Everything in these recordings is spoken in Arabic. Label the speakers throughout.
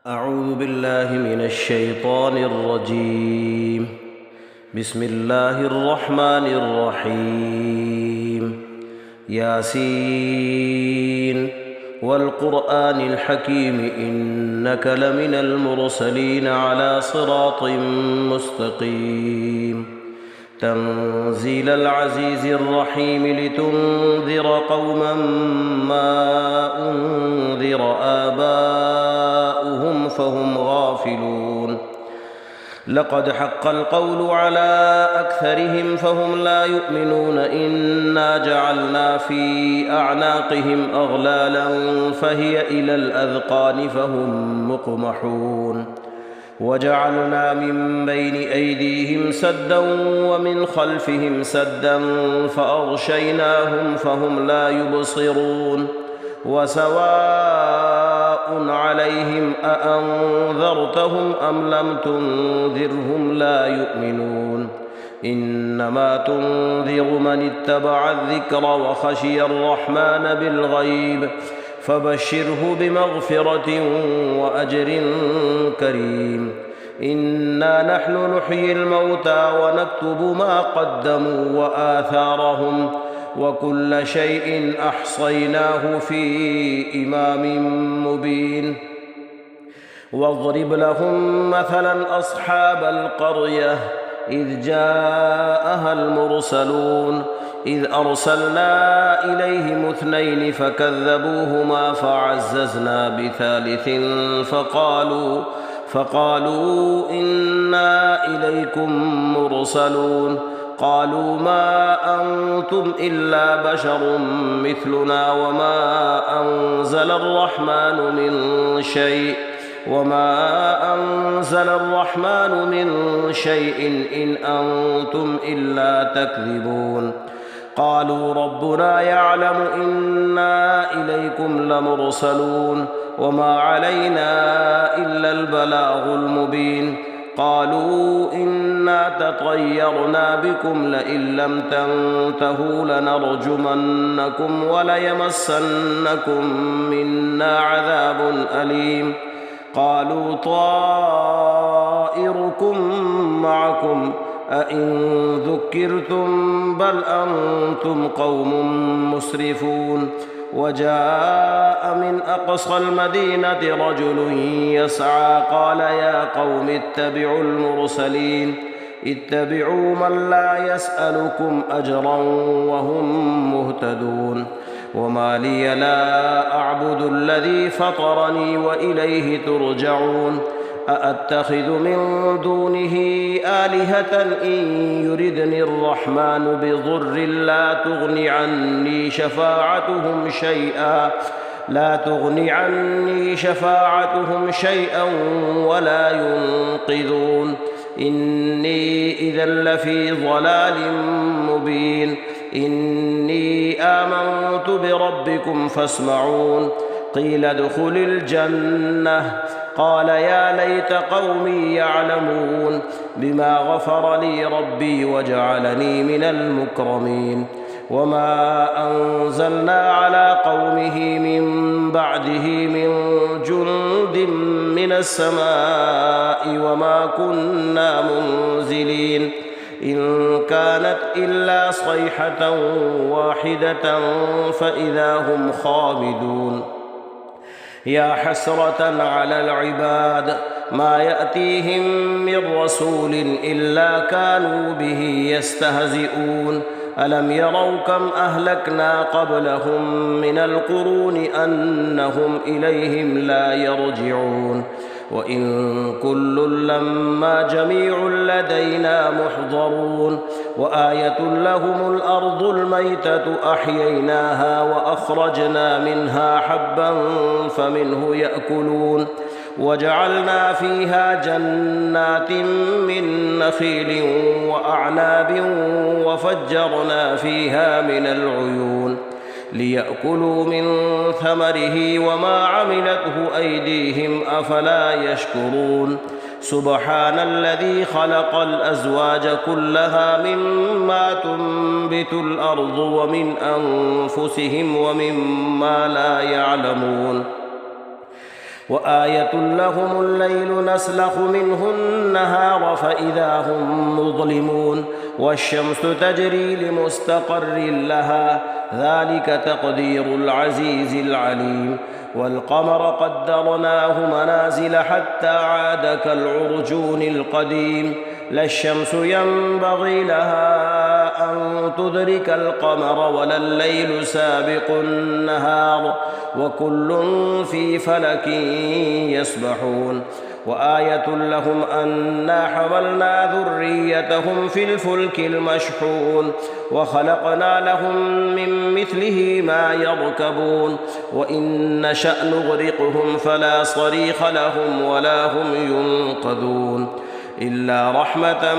Speaker 1: أعوذ بالله من الشيطان الرجيم. بسم الله الرحمن الرحيم. ياسين والقرآن الحكيم إنك لمن المرسلين على صراط مستقيم. تنزيل العزيز الرحيم لتنذر قوما ما أنذر آباؤهم فهم غافلون. لقد حق القول على أكثرهم فهم لا يؤمنون. إنا جعلنا في أعناقهم أغلالا فهي إلى الأذقان فهم مقمحون. وجعلنا من بين أيديهم سدا ومن خلفهم سدا فأغشيناهم فهم لا يبصرون. وسواء عليهم أأنذرتهم أم لم تنذرهم لا يؤمنون. إنما تنذر من اتبع الذكر وخشي الرحمن بالغيب فبشره بمغفرة وأجر كريم. إنا نحن نحيي الموتى ونكتب ما قدموا وآثارهم وكل شيء أحصيناه في إمام مبين. واضرب لهم مثلا أصحاب القرية إذ جاءها المرسلون إذ أرسلنا إليهم 2 فكذبوهما فعززنا بثالث فقالوا إنا إليكم مرسلون. قالوا ما أنتم إلا بشر مثلنا وما أنزل الرحمن من شيء إن أنتم إلا تكذبون. قالوا ربنا يعلم إنا إليكم لمرسلون وما علينا إلا البلاغ المبين. قالوا إنا تطيرنا بكم لئن لم تنتهوا لنرجمنكم وليمسنكم منا عذاب أليم. قالوا طائركم معكم أئن ذكرتم بل أنتم قوم مسرفون. وجاء من أقصى المدينة رجل يسعى قال يا قوم اتبعوا المرسلين اتبعوا من لا يسألكم أجرا وهم مهتدون. وما لي لا أعبد الذي فطرني وإليه ترجعون. أأتخذ من دونه آلهة إن يردني الرحمن بضر لا تغن عني شفاعتهم شيئا ولا ينقذون. إني إذا لفي ضلال مبين. إني آمنت بربكم فاسمعون. قيل ادخل الجنة قال يا ليت قومي يعلمون بما غفر لي ربي وجعلني من المكرمين. وما أنزلنا على قومه من بعده من جند من السماء وما كنا منزلين. إن كانت إلا صيحة واحدة فإذا هم خامدون. يا حسرة على العباد ما يأتيهم من رسول إلا كانوا به يستهزئون. ألم يروا كم أهلكنا قبلهم من القرون أنهم إليهم لا يرجعون. وإن كل لما جميع لدينا محضرون. وآية لهم الأرض الميتة أحييناها وأخرجنا منها حبا فمنه يأكلون. وجعلنا فيها جنات من نخيل وأعناب وفجرنا فيها من العيون ليأكلوا من ثمره وما عملته أيديهم أفلا يشكرون. سبحان الذي خلق الأزواج كلها مما تنبت الأرض ومن أنفسهم ومما لا يعلمون. وآية لهم الليل نسلخ منه النهار فإذا هم مظلمون والشمس تجري لمستقر لها ذلك تقدير العزيز العليم والقمر قدرناه منازل حتى عاد كالعرجون القديم لا الشمس ينبغي لها أن تدرك القمر ولا الليل سابق النهار وكل في فلك يسبحون وآية لهم أنا حملنا ذريتهم في الفلك المشحون وخلقنا لهم من مثله ما يركبون وإن نشأ نغرقهم فلا صريخ لهم ولا هم ينقذون إلا رحمة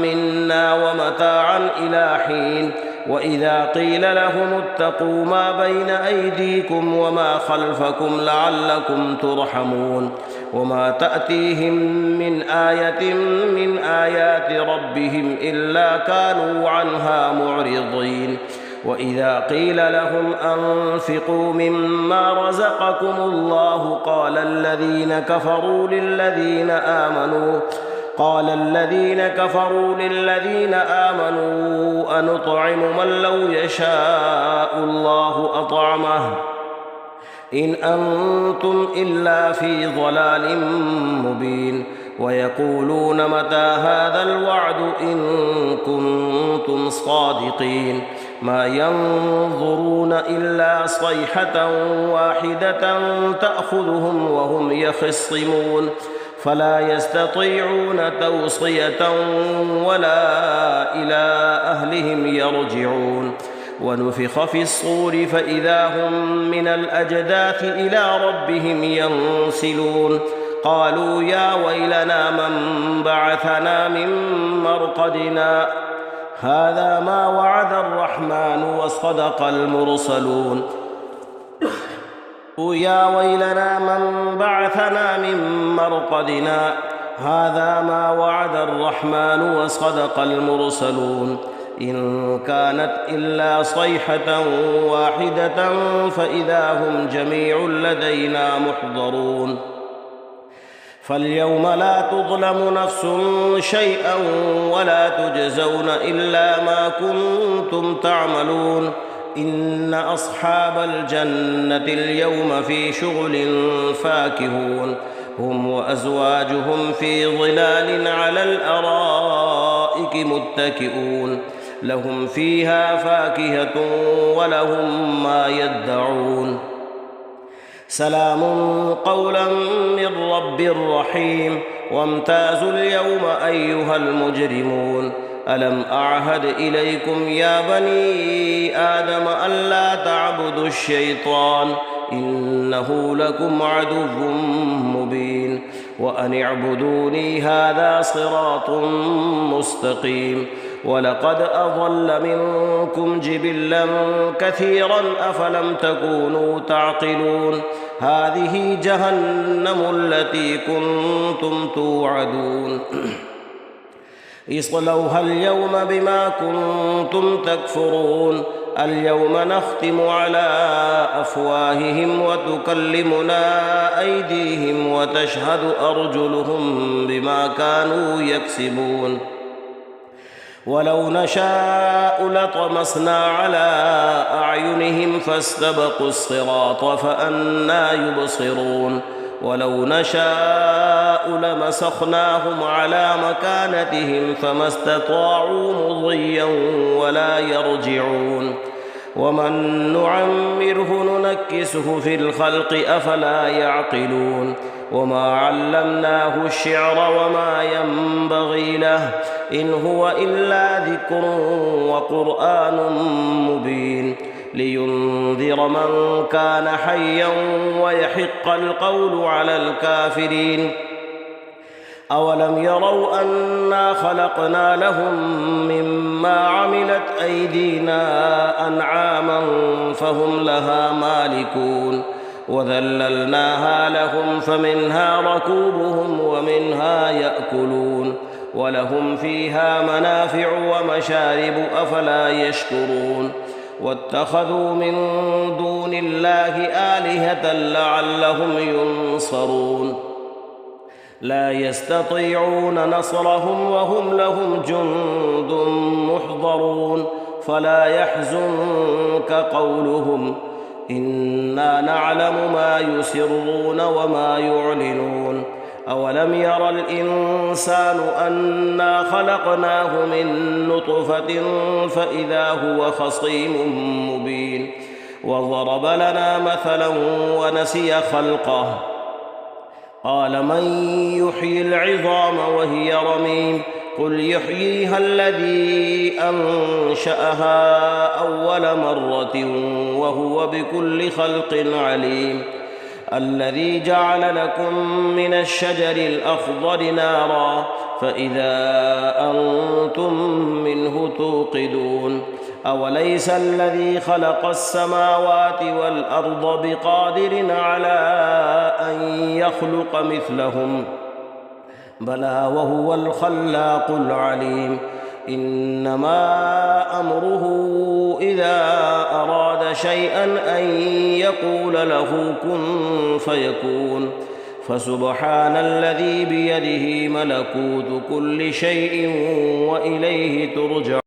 Speaker 1: منا ومتاعا إلى حين وإذا قيل لهم اتقوا ما بين أيديكم وما خلفكم لعلكم ترحمون وما تأتيهم من آية من آيات ربهم إلا كانوا عنها معرضين وإذا قيل لهم أنفقوا مما رزقكم الله قال الذين كفروا للذين آمنوا أنطعم من لو يشاء الله أطعمه إن أنتم إلا في ضلال مبين ويقولون متى هذا الوعد إن كنتم صادقين ما ينظرون إلا صيحة واحدة تأخذهم وهم يخصمون فلا يستطيعون توصية ولا إلى أهلهم يرجعون ونفخ في الصور فإذا هم من الأجداث إلى ربهم ينسلون قالوا يا ويلنا من بعثنا من مرقدنا هذا ما وعد الرحمن وصدق المرسلون يا ويلنا من بعثنا من مرقدنا هذا ما وعد الرحمن وصدق المرسلون إن كانت إلا صيحة واحدة فإذا هم جميع لدينا محضرون فاليوم لا تظلم نفس شيئا ولا تجزون إلا ما كنتم تعملون إن أصحاب الجنة اليوم في شغل فاكهون هم وأزواجهم في ظلال على الأرائك متكئون لهم فيها فاكهة ولهم ما يدعون سلام قولا من رب رحيم وامتازوا اليوم أيها المجرمون ألم أعهد إليكم يا بني آدم ألا تعبدوا الشيطان إنه لكم عدو مبين وأن اعبدوني هذا صراط مستقيم ولقد أضل منكم جبلا كثيرا أفلم تكونوا تعقلون هذه جهنم التي كنتم توعدون اصلوها اليوم بما كنتم تكفرون اليوم نختم على أفواههم وتكلمنا أيديهم وتشهد أرجلهم بما كانوا يكسبون ولو نشاء لطمسنا على أعينهم فاستبقوا الصراط فأنى يبصرون ولو نشاء لمسخناهم على مكانتهم فما استطاعوا مضيا ولا يرجعون ومن نعمره ننكسه في الخلق أفلا يعقلون وما علمناه الشعر وما ينبغي له إن هو إلا ذكر وقرآن مبين لينذر من كان حيا ويحق القول على الكافرين أولم يروا أنا خلقنا لهم مما عملت أيدينا أنعاما فهم لها مالكون وذللناها لهم فمنها ركوبهم ومنها يأكلون ولهم فيها منافع ومشارب أفلا يشكرون واتخذوا من دون الله آلهة لعلهم ينصرون لا يستطيعون نصرهم وهم لهم جند محضرون فلا يحزنك قولهم إنا نعلم ما يسرون وما يعلنون أولم ير الإنسان أنا خلقناه من نطفة فإذا هو خصيم مبين وضرب لنا مثلا ونسي خلقه قال من يحيي العظام وهي رميم قل يحييها الذي أنشأها أول مرة وهو بكل خلق عليم الذي جعل لكم من الشجر الأخضر نارا فإذا أنتم منه توقدون أوليس الذي خلق السماوات والأرض بقادر على أن يخلق مثلهم بلى وهو الخلاق العليم إنما أمره إذا أراد شيئا أن يقول له كن فيكون فسبحان الذي بيده ملكوت كل شيء وإليه ترجعون